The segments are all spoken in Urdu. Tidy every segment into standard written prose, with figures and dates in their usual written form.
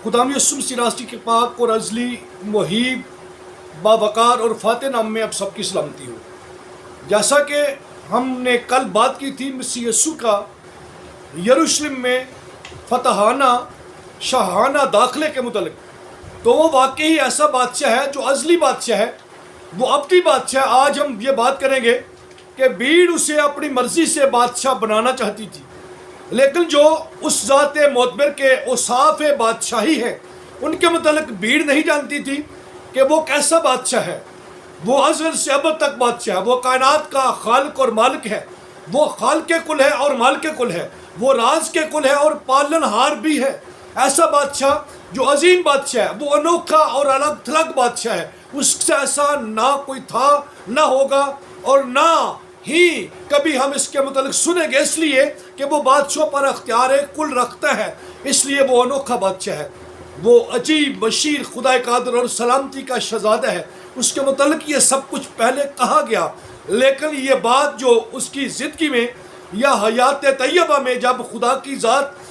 خدا یسوع مسیح راستی کے پاک اور ازلی محیب باوقار اور فاتح نام میں اب سب کی سلامتی ہو۔ جیسا کہ ہم نے کل بات کی تھی مسیح یسوع کا یروشلم میں فتحانہ شاہانہ داخلے کے متعلق، تو وہ واقعی ایسا بادشاہ ہے جو ازلی بادشاہ ہے، وہ ابدی بادشاہ۔ آج ہم یہ بات کریں گے کہ بھیڑ اسے اپنی مرضی سے بادشاہ بنانا چاہتی تھی، لیکن جو اس ذات معتبر کے اوصاف بادشاہی ہیں ان کے متعلق بھیڑ نہیں جانتی تھی کہ وہ کیسا بادشاہ ہے۔ وہ ازل سے ابد تک بادشاہ ہے، وہ کائنات کا خالق اور مالک ہے، وہ خالق کل ہے اور مالک کل ہے، وہ راز کے کل ہے اور پالن ہار بھی ہے۔ ایسا بادشاہ جو عظیم بادشاہ ہے، وہ انوکھا اور الگ تھلگ بادشاہ ہے، اس سے ایسا نہ کوئی تھا، نہ ہوگا اور نہ ہی کبھی ہم اس کے متعلق سنیں گے، اس لیے کہ وہ بادشاہ پر اختیار کل رکھتا ہے، اس لیے وہ انوکھا بادشاہ ہے۔ وہ عجیب بشیر خدا قادر اور سلامتی کا شہزادہ ہے۔ اس کے متعلق یہ سب کچھ پہلے کہا گیا، لیکن یہ بات جو اس کی زندگی میں یا حیات طیبہ میں جب خدا کی ذات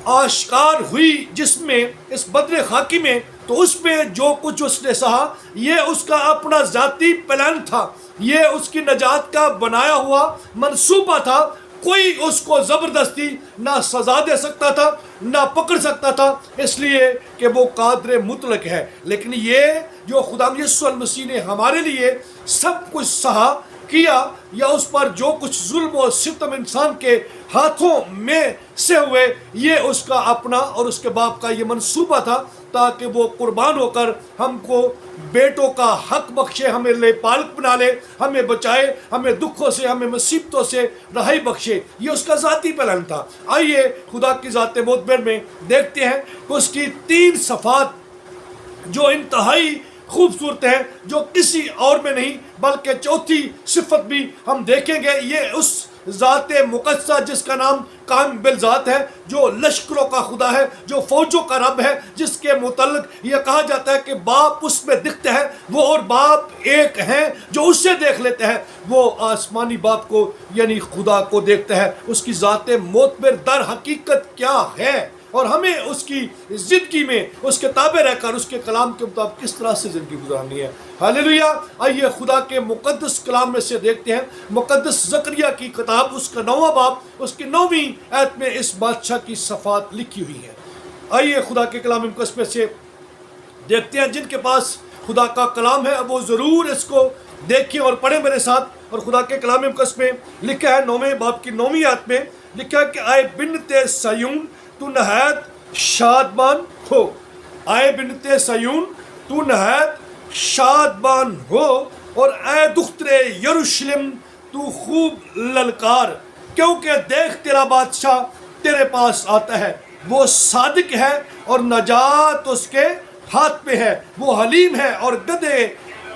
آشکار ہوئی جس میں اس بدر خاکی میں، تو اس میں جو کچھ اس نے سہا یہ اس کا اپنا ذاتی پلان تھا، یہ اس کی نجات کا بنایا ہوا منصوبہ تھا۔ کوئی اس کو زبردستی نہ سزا دے سکتا تھا نہ پکڑ سکتا تھا، اس لیے کہ وہ قادر مطلق ہے۔ لیکن یہ جو خدا یسوع المسیح نے ہمارے لیے سب کچھ سہا کیا، یا اس پر جو کچھ ظلم و ستم انسان کے ہاتھوں میں سے ہوئے، یہ اس کا اپنا اور اس کے باپ کا یہ منصوبہ تھا، تاکہ وہ قربان ہو کر ہم کو بیٹوں کا حق بخشے، ہمیں لے پالک بنا لے، ہمیں بچائے، ہمیں دکھوں سے، ہمیں مصیبتوں سے رہائی بخشے۔ یہ اس کا ذاتی پلان تھا۔ آئیے خدا کی ذات معتبر میں دیکھتے ہیں کہ اس کی 3 صفات جو انتہائی خوبصورت ہے، جو کسی اور میں نہیں، بلکہ چوتھی صفت بھی ہم دیکھیں گے۔ یہ اس ذات مقدسہ جس کا نام قائم بالذات ہے، جو لشکروں کا خدا ہے، جو فوجوں کا رب ہے، جس کے متعلق یہ کہا جاتا ہے کہ باپ اس میں دکھتا ہے، وہ اور باپ ایک ہیں، جو اس سے دیکھ لیتا ہے وہ آسمانی باپ کو یعنی خدا کو دیکھتا ہے۔ اس کی ذات معتبر در حقیقت کیا ہے، اور ہمیں اس کی زندگی میں اس کے تابع رہ کر اس کے کلام کے مطابق کس طرح سے زندگی گزارنی ہے۔ ہاللیلویہ۔ آئیے خدا کے مقدس کلام میں سے دیکھتے ہیں، مقدس زکریا کی کتاب اس کا 9واں باب اس کی 9ویں آیت میں اس بادشاہ کی صفات لکھی ہوئی ہے۔ آئیے خدا کے کلام مقدس میں سے دیکھتے ہیں، جن کے پاس خدا کا کلام ہے وہ ضرور اس کو دیکھیں اور پڑھیں میرے ساتھ۔ اور خدا کے کلام مقدس میں لکھا ہے 9ویں باب کی 9ویں آیت میں لکھا ہے کہ آئے بنت سیون تو نہایت شادمان ہو، آئے بنت سیون تو نہایت شادمان ہو، اور اے دختر یروشلم تو خوب للکار، کیونکہ دیکھ تیرا بادشاہ تیرے پاس آتا ہے، وہ صادق ہے اور نجات اس کے ہاتھ پہ ہے، وہ حلیم ہے اور گدھے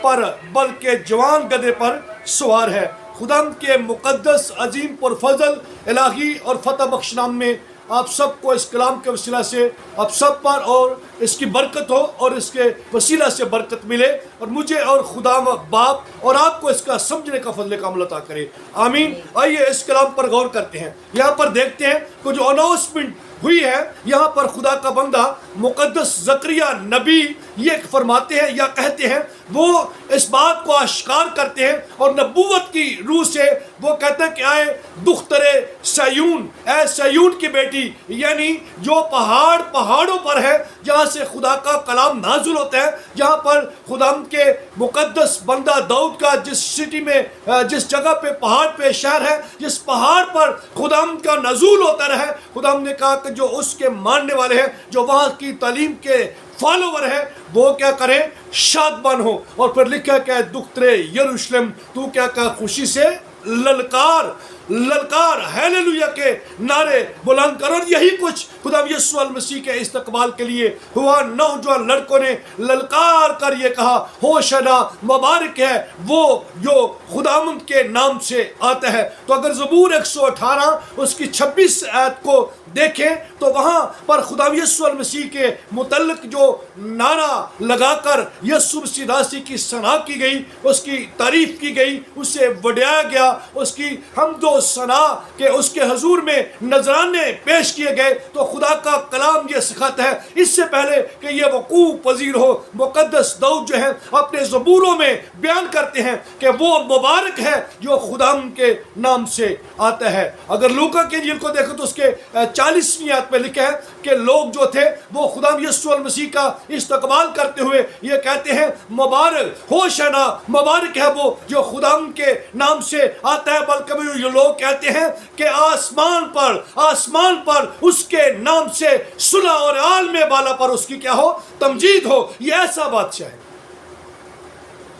پر بلکہ جوان گدھے پر سوار ہے۔ خدا کے مقدس عظیم پرفضل الہی اور فتح بخش نام میں آپ سب کو اس کلام کے وسیلہ سے آپ سب پر اور اس کی برکت ہو، اور اس کے وسیلہ سے برکت ملے، اور مجھے اور خدا باپ اور آپ کو اس کا سمجھنے کا فضل کامل عطا کرے، آمین۔ آئیے اس کلام پر غور کرتے ہیں۔ یہاں پر دیکھتے ہیں کہ جو اناؤنسمنٹ ہوئی ہے، یہاں پر خدا کا بندہ مقدس زکریا نبی یہ فرماتے ہیں یا کہتے ہیں، وہ اس بات کو آشکار کرتے ہیں اور نبوت کی روح سے وہ کہتے ہیں کہ آئے دختر سیون، اے سیون کی بیٹی، یعنی جو پہاڑوں پر ہے جہاں سے خدا کا کلام نازل ہوتا ہے، جہاں پر خدا کے مقدس بندہ داؤد کا جس سٹی میں جس جگہ پہ پہاڑ پہ شہر ہے، جس پہاڑ پر خدا کا نزول ہوتا رہے، خدا نے کہا کہ جو اس کے ماننے والے ہیں، جو وہاں کی تعلیم کے فالوور ہے، وہ کیا کریں؟ شادمان ہو۔ اور پھر لکھا کہ دختر یروشلم تو کیا کہا؟ خوشی سے للکار ہیلیلویہ کے نعرے بلند کرو۔ اور یہی کچھ خدا یسوع المسیح کے استقبال کے لیے ہوا۔ نوجوان لڑکوں نے للکار کر یہ کہا، ہوشنا، مبارک ہے وہ جو خداوند کے نام سے آتا ہے۔ تو اگر زبور 118 اس کی 26 آیت کو دیکھیں تو وہاں پر خدا یسوع المسیح کے متعلق جو نعرہ لگا کر یسوع مسیح راسی کی ثنا کی گئی، اس کی تعریف کی گئی، اسے وڈیایا گیا، اس کی حمد و سنا کہ اس کے حضور میں نذرانے پیش کیے گئے تو خدا کا کلام یہ سکھاتا ہے اس سے پہلے کہ یہ وقوع پذیر ہو، مقدس داؤد جو ہے اپنے زبوروں میں بیان کرتے ہیں کہ وہ مبارک ہے جو خدا کے نام سے آتا ہے۔ اگر لوکا کے انجیل کو دیکھو تو اس کے 40ویں آیت میں لکھا ہے کہ لوگ جو تھے وہ خدا یسوع المسیح کا استقبال کرتے ہوئے یہ کہتے ہیں مبارک ہوشنا، مبارک ہے وہ جو خدا کے نام سے آتا ہے، بلکہ یہ لوگ کہتے ہیں کہ آسمان پر اس کے نام سے صلح اور عالم بالا پر اس کی کیا ہو، تمجید ہو۔ یہ ایسا بادشاہ ہے۔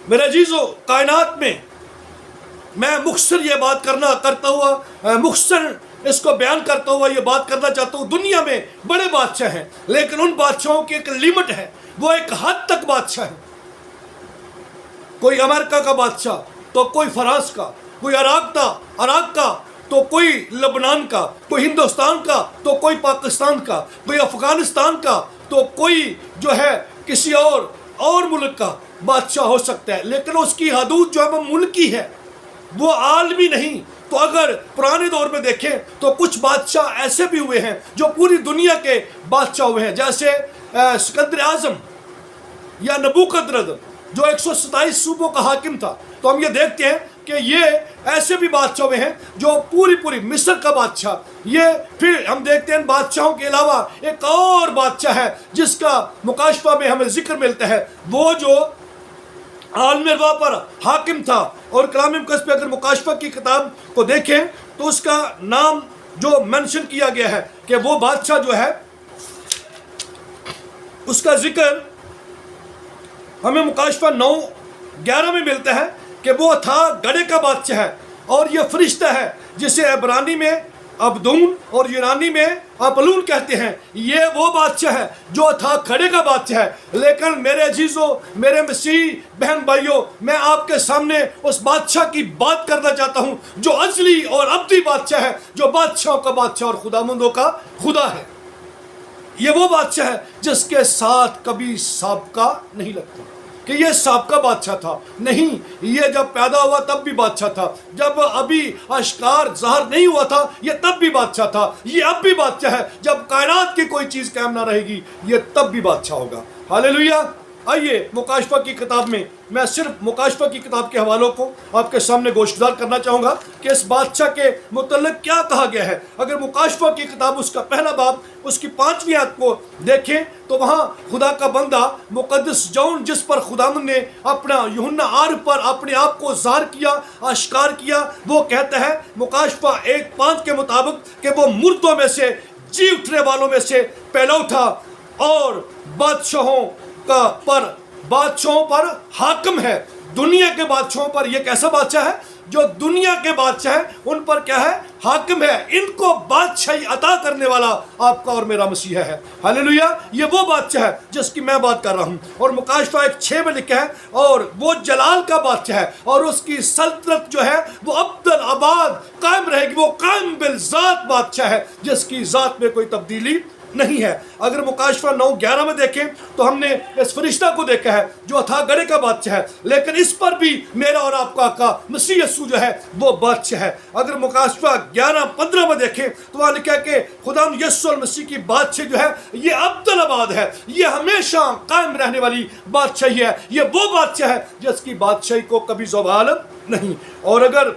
میرے عزیزو، کائنات میں مختصر یہ بات کرتا ہوا مختصر اس کو بیان کرتا ہوا یہ بات کرنا چاہتا ہوں، دنیا میں بڑے بادشاہ ہیں لیکن ان بادشاہوں کی ایک لیمٹ ہے، وہ ایک حد تک بادشاہ ہیں۔ کوئی امریکہ کا بادشاہ تو کوئی فرانس کا، کوئی عراق کا تو کوئی لبنان کا، کوئی ہندوستان کا تو کوئی پاکستان کا، کوئی افغانستان کا تو کوئی جو ہے کسی اور ملک کا بادشاہ ہو سکتا ہے، لیکن اس کی حدود جو ہے وہ ملکی ہے، وہ عالمی نہیں۔ تو اگر پرانے دور میں دیکھیں تو کچھ بادشاہ ایسے بھی ہوئے ہیں جو پوری دنیا کے بادشاہ ہوئے ہیں، جیسے سکندر اعظم یا نبوکدنصر جو 127 صوبوں کا حاکم تھا۔ تو ہم یہ دیکھتے ہیں کہ یہ ایسے بھی بادشاہ ہوئے ہیں جو پوری مصر کا بادشاہ۔ یہ پھر ہم دیکھتے ہیں بادشاہوں کے علاوہ ایک اور بادشاہ ہے جس کا مکاشفہ میں ہمیں ذکر ملتا ہے، وہ جو عالم ارواح پر حاکم تھا۔ اور کلام مقدس پہ اگر مکاشفہ کی کتاب کو دیکھیں تو اس کا نام جو منشن کیا گیا ہے کہ وہ بادشاہ جو ہے اس کا ذکر ہمیں مکاشفہ 9:11 میں ملتا ہے کہ وہ تھا گڑھے کا بادشاہ ہے، اور یہ فرشتہ ہے جسے عبرانی میں ابدون اور یونانی میں اپلون کہتے ہیں۔ یہ وہ بادشاہ ہے جو تھا کھڑے کا بادشاہ ہے۔ لیکن میرے عزیزو، میرے مسیح بہن بھائیوں، میں آپ کے سامنے اس بادشاہ کی بات کرنا چاہتا ہوں جو ازلی اور ابدی بادشاہ ہے، جو بادشاہوں کا بادشاہ اور خداوندوں کا خدا ہے۔ یہ وہ بادشاہ ہے جس کے ساتھ کبھی سابقہ نہیں لگتا کہ یہ سابقہ بادشاہ تھا، نہیں، یہ جب پیدا ہوا تب بھی بادشاہ تھا، جب ابھی اشکار ظاہر نہیں ہوا تھا یہ تب بھی بادشاہ تھا، یہ اب بھی بادشاہ ہے، جب کائنات کی کوئی چیز قائم نہ رہے گی یہ تب بھی بادشاہ ہوگا۔ ہاللیلویہ۔ آئیے مکاشفہ کی کتاب میں صرف مکاشفہ کی کتاب کے حوالوں کو آپ کے سامنے گوشگزار کرنا چاہوں گا کہ اس بادشاہ کے متعلق کیا کہا گیا ہے۔ اگر مکاشفہ کی کتاب اس کا پہلا باب اس کی 5ویں آیت کو دیکھیں تو وہاں خدا کا بندہ مقدس جون جس پر خداوند نے اپنا یوحنا عارف پر اپنے آپ کو ظاہر کیا، آشکار کیا، وہ کہتا ہے مکاشفہ 1:5 کے مطابق کہ وہ مردوں میں سے جی اٹھنے والوں میں سے پہلا اٹھا اور بادشاہوں پر حاکم ہے۔ دنیا کے بادشاہوں پر یہ کیسا بادشاہ ہے؟ جو دنیا کے بادشاہ ہیں ان پر کیا ہے؟ حاکم ہے۔ ان کو بادشاہی عطا کرنے والا آپ کا اور میرا مسیح ہے۔ ہاللیلویہ۔ یہ وہ بادشاہ ہے جس کی میں بات کر رہا ہوں، اور مکاشفہ 1:6 میں لکھا ہے اور وہ جلال کا بادشاہ ہے اور اس کی سلطنت جو ہے وہ ابدالآباد قائم رہے گی۔ وہ قائم بالذات بادشاہ ہے جس کی ذات میں کوئی تبدیلی نہیں ہے۔ اگر مکاشفہ 9:11 میں دیکھیں تو ہم نے اس فرشتہ کو دیکھا ہے جو تھا گڑھے کا بادشاہ ہے، لیکن اس پر بھی میرا اور آپ کا آقا مسیح یسوع جو ہے وہ بادشاہ ہے۔ اگر مکاشفہ 11:15 میں دیکھیں تو وہاں لکھا ہے کہ خدا یسوع المسیح کی بادشاہ جو ہے یہ ابدالآباد ہے، یہ ہمیشہ قائم رہنے والی بادشاہی ہے۔ یہ وہ بادشاہ ہے جس کی بادشاہی کو کبھی زوال نہیں۔ اور اگر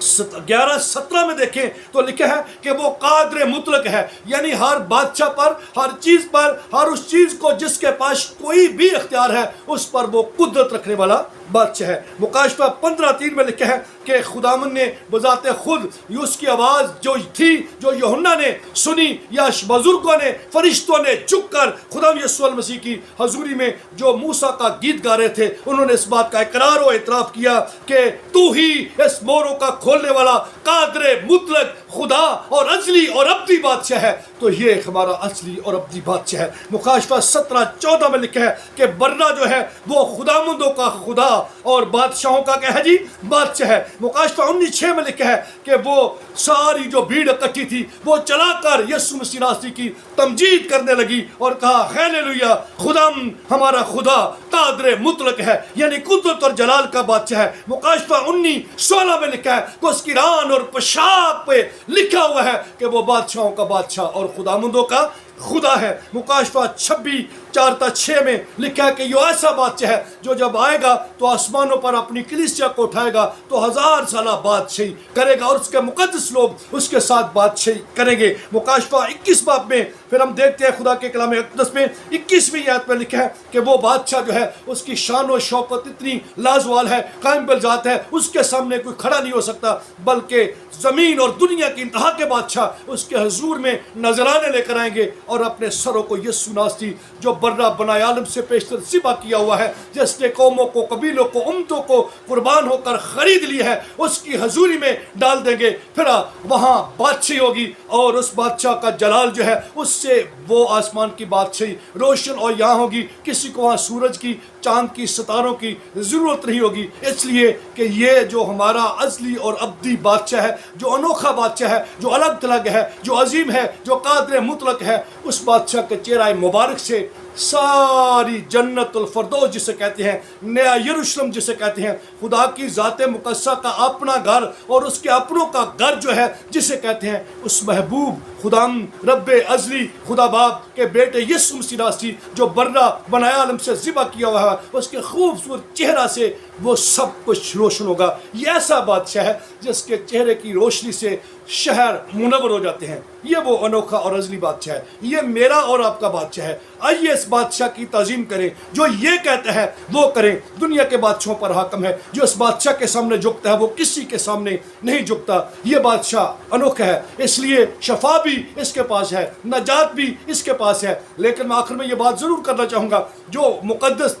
11:17 میں دیکھیں تو لکھا ہے کہ وہ قادر مطلق ہے، یعنی ہر بادشاہ پر، ہر چیز پر، ہر اس چیز کو جس کے پاس کوئی بھی اختیار ہے اس پر وہ قدرت رکھنے والا بادشاہ ہے۔ مکاشفہ 15:3 میں لکھا ہے کہ خداوند نے بذات خود اس کی آواز جو تھی جو یوحنا نے سنی یا بزرگوں نے، فرشتوں نے جھک کر خدا یسوع المسیح کی حضوری میں جو موسیٰ کا گیت گا رہے تھے، انہوں نے اس بات کا اقرار و اعتراف کیا کہ تو ہی اس موروں کا کھولنے والا قادر مطلق خدا اور ازلی اور ابدی بادشاہ ہے۔ تو یہ ہمارا اصلی اور ابدی بادشاہ ہے۔ مکاشفہ 17:14 میں لکھا ہے کہ برنا جو ہے وہ خداوندوں کا خدا اور بادشاہوں کا کیا ہے جی؟ بادشاہ ہے۔ مکاشفہ 19:6 میں لکھا ہے کہ وہ ساری جو بھیڑ اکٹھی تھی وہ چلا کر یسوع مسیح ناصری کی تمجید کرنے لگی اور کہا ہیلیلویا، خداوند ہمارا خدا قادر مطلق ہے، یعنی قدرت اور جلال کا بادشاہ ہے۔ مکاشفہ 19:16 میں لکھا ہے کہ اس کی ران اور پشاک پہ لکھا ہوا ہے کہ وہ بادشاہوں کا بادشاہ اور خداوندوں کا خدا ہے۔ مکاشفہ 26:4-6 میں لکھا ہے کہ یہ ایسا بادشاہ ہے جو جب آئے گا تو آسمانوں پر اپنی کلیسیا کو اٹھائے گا تو 1000 سالہ بادشاہی کرے گا اور اس کے مقدس لوگ اس کے ساتھ بادشاہی کریں گے۔ مکاشفہ 21 باب میں پھر ہم دیکھتے ہیں خدا کے کلام اقدس میں 21ویں آیت میں لکھا ہے کہ وہ بادشاہ جو ہے اس کی شان و شوکت اتنی لازوال ہے، قائم بالذات ہے، اس کے سامنے کوئی کھڑا نہیں ہو سکتا، بلکہ زمین اور دنیا کی انتہا کے بادشاہ اس کے حضور میں نذرانے لے کر آئیں گے اور اپنے سروں کو یسوع ناصری جو برہ بنائے عالم سے پیشتر ذبح کیا ہوا ہے، جس نے قوموں کو، قبیلوں کو، امتوں کو قربان ہو کر خرید لی ہے، اس کی حضوری میں ڈال دیں گے۔ پھر وہاں بادشاہی ہوگی اور اس بادشاہ کا جلال جو ہے اس سے وہ آسمان کی بادشاہی روشن اور یہاں ہوگی، کسی کو وہاں سورج کی، چاند کی، ستاروں کی ضرورت نہیں ہوگی، اس لیے کہ یہ جو ہمارا ازلی اور ابدی بادشاہ ہے، جو انوکھا بادشاہ ہے، جو الگ تھلگ ہے، جو عظیم ہے، جو قادر مطلق ہے، اس بادشاہ کے چہرہ مبارک سے ساری جنت الفردوس جسے کہتے ہیں، نیا یروشلم جسے کہتے ہیں، خدا کی ذات مقدسہ کا اپنا گھر اور اس کے اپنوں کا گھر جو ہے جسے کہتے ہیں، اس محبوب خداوند رب ازلی خدا باپ کے بیٹے یسوع مسیح ناصری جو برہ بنائے عالم سے ذبح کیا ہوا ہے، اس کے خوبصورت چہرہ سے وہ سب کچھ روشن ہوگا۔ یہ ایسا بادشاہ ہے جس کے چہرے کی روشنی سے شہر منور ہو جاتے ہیں۔ یہ وہ انوکھا اور ازلی بادشاہ ہے، یہ میرا اور آپ کا بادشاہ ہے۔ آئیے اس بادشاہ کی تعظیم کریں، جو یہ کہتا ہے وہ کریں۔ دنیا کے بادشاہوں پر حاکم ہے، جو اس بادشاہ کے سامنے جھکتا ہے وہ کسی کے سامنے نہیں جھکتا۔ یہ بادشاہ انوکھا ہے، اس لیے شفا بھی اس کے پاس ہے، نجات بھی اس کے پاس ہے۔ لیکن میں آخر میں یہ بات ضرور کرنا چاہوں گا جو مقدس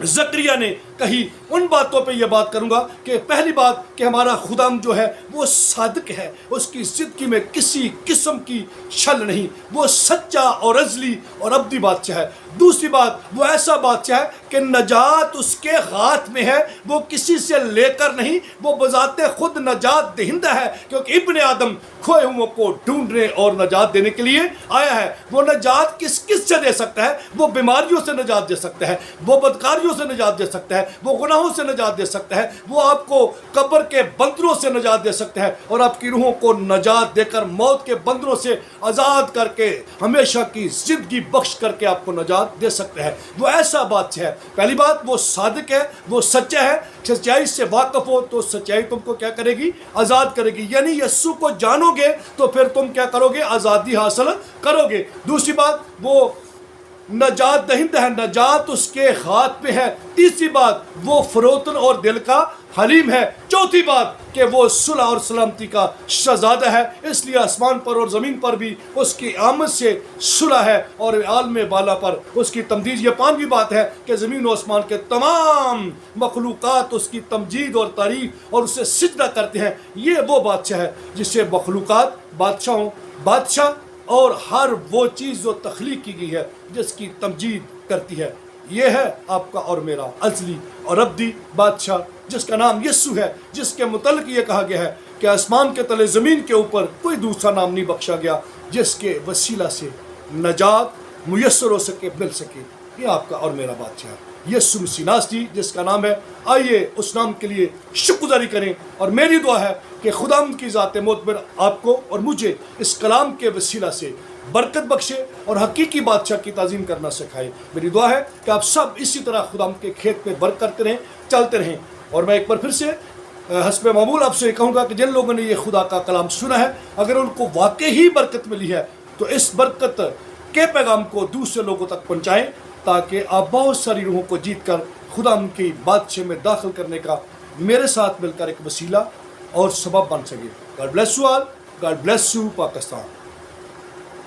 زکریا نے کہی، ان باتوں پہ یہ بات کروں گا کہ پہلی بات کہ ہمارا خداوند جو ہے وہ صادق ہے، اس کی زندگی میں کسی قسم کی چھل نہیں، وہ سچا اور ازلی اور ابدی بادشاہ ہے۔ دوسری بات، وہ ایسا بادشاہ ہے کہ نجات اس کے ہاتھ میں ہے، وہ کسی سے لے کر نہیں، وہ بذات خود نجات دہندہ ہے، کیونکہ ابن آدم کھوئے ہوں کو ڈھونڈنے اور نجات دینے کے لیے آیا ہے۔ وہ نجات کس سے دے سکتا ہے؟ وہ بیماریوں سے نجات دے سکتا ہے، وہ بدکاریوں سے نجات دے سکتا ہے، وہ گناہوں سے نجات دے سکتا ہے، وہ آپ کو قبر کے بندروں سے نجات دے سکتا ہے اور آپ کی روحوں کو نجات دے کر موت کے بندروں سے آزاد کر کے ہمیشہ کی زندگی بخش کر کے آپ کو نجات دے سکتا ہے۔ وہ ایسا بادشاہ ہے۔ پہلی بات، وہ صادق ہے، وہ سچا ہے، سچائی سے واقف ہو تو سچائی تم کو کیا کرے گی؟ آزاد کرے گی، یعنی یسوع کو جانو گے تو پھر تم کیا کرو گے؟ آزادی حاصل کرو گے۔ دوسری بات، وہ نجات دہندہ ہے، نجات اس کے ہاتھ میں ہے۔ تیسری بات، وہ فروتن اور دل کا حلیم ہے۔ چوتھی بات کہ وہ صلح اور سلامتی کا شہزادہ ہے، اس لیے آسمان پر اور زمین پر بھی اس کی آمد سے صلح ہے اور عالم بالا پر اس کی تمجید۔ یہ پانچویں بات ہے کہ زمین و آسمان کے تمام مخلوقات اس کی تمجید اور تعریف اور اسے سجدہ کرتے ہیں۔ یہ وہ بادشاہ ہے جسے مخلوقات، بادشاہ اور ہر وہ چیز جو تخلیق کی گئی ہے جس کی تمجید کرتی ہے۔ یہ ہے آپ کا اور میرا ازلی اور ابدی بادشاہ، جس کا نام یسوع ہے، جس کے متعلق یہ کہا گیا ہے کہ آسمان کے تلے زمین کے اوپر کوئی دوسرا نام نہیں بخشا گیا جس کے وسیلہ سے نجات میسر ہو سکے، مل سکے۔ یہ آپ کا اور میرا بادشاہ ہے، یسوع مسیح ناصری جس کا نام ہے۔ آئیے اس نام کے لیے شکر گزاری کریں، اور میری دعا ہے کہ خداوند کی ذات معتبر آپ کو اور مجھے اس کلام کے وسیلہ سے برکت بخشے اور حقیقی بادشاہ کی تعظیم کرنا سکھائے۔ میری دعا ہے کہ آپ سب اسی طرح خداوند کے کھیت میں برکت کرتے رہیں، چلتے رہیں۔ اور میں ایک بار پھر سے حسب معمول آپ سے یہ کہوں گا کہ جن لوگوں نے یہ خدا کا کلام سنا ہے، اگر ان کو واقعی برکت ملی ہے تو اس برکت کے پیغام کو دوسرے لوگوں تک پہنچائیں، تاکہ آپ بہت ساری روحوں کو جیت کر خدا ان کی بادشاہ میں داخل کرنے کا میرے ساتھ مل کر ایک وسیلہ اور سبب بن سکے۔ God bless you all, God bless you Pakistan.